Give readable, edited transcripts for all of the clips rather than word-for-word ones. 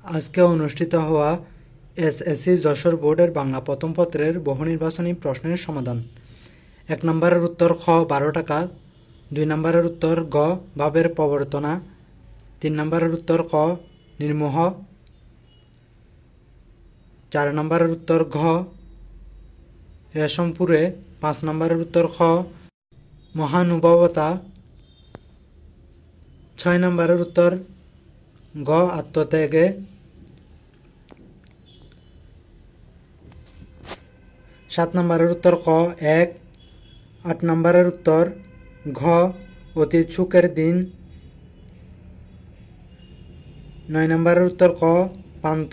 আজকে অনুষ্ঠিত হওয়া এসএসসি যশোর বোর্ডের বাংলা প্রথম পত্রের বহু নির্বাচনী প্রশ্নের সমাধান। ১ নম্বরের উত্তর খ ১২ টাকা, ২ নম্বরের উত্তর গ ভাবের প্রবর্তনা, ৩ নম্বরের উত্তর ক নির্মোহ, ৪ নম্বরের উত্তর ঘ রেশমপুরে, ৫ নম্বরের উত্তর খ মহানুভবতা, ৬ নম্বরের উত্তর গ আত্মত্যাগে, ৭ নম্বরের উত্তর ক ১, ৮ নম্বরের উত্তর ঘ অতি সুখের দিন, ৯ নম্বরের উত্তর ক পান্ত,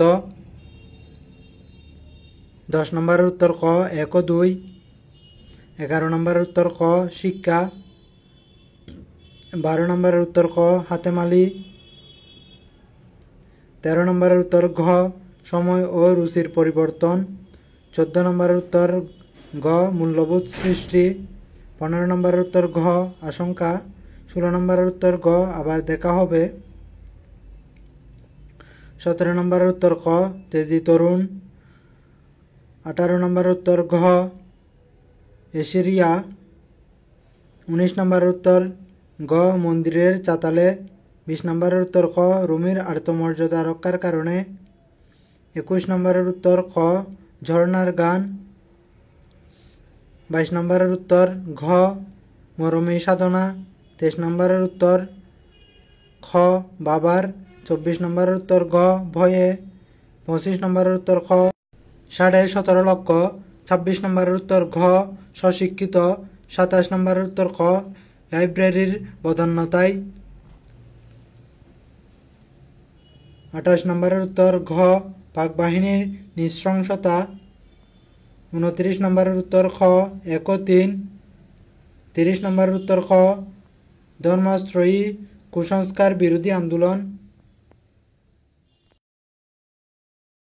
১০ নম্বরের উত্তর ক ১ ও ২, ১১ নম্বরের উত্তর ক শিক্ষা, ১২ নম্বরের উত্তর ক হাতেমালি, ১৩ নম্বরের উত্তর ঘ সময় ও রুচির পরিবর্তন, ১৪ নম্বরের উত্তর গ মূল্যবোধ সৃষ্টি, ১৫ নম্বরের উত্তর ঘ আশঙ্কা, ১৬ নম্বরের উত্তর গ আবার দেখা হবে, ১৭ নম্বরের উত্তর ক তেজি তরুণ, ১৮ নম্বরের উত্তর ঘ এশিরিয়া, ১৯ নম্বরের উত্তর গ মন্দিরের চাতালে, ২০ নম্বরের উত্তর ক রুমির আত্মমর্যাদা রক্ষার কারণে, ২১ নম্বরের উত্তর খ ঝর্ণার গান, ২২ নম্বরের উত্তর ঘ মরমী সাধনা, ২৩ নম্বরের উত্তর খ বাবার, ২৪ নম্বরের উত্তর গ ভয়ে, ২৫ নম্বরের উত্তর খ ১৭.৫ লক্ষ, ২৬ নম্বরের উত্তর ঘ স্বশিক্ষিত, ২৭ নম্বরের উত্তর খ লাইব্রেরির বদান্যতায়, ২৮ নম্বরের উত্তর ঘ পাক বাহিনীর নৃশংসতা, ২৯ নম্বরের উত্তর খ ১ ও ৩, ৩০ নম্বরের উত্তর খ ধর্মাশ্রয়ী কুসংস্কার বিরোধী আন্দোলন।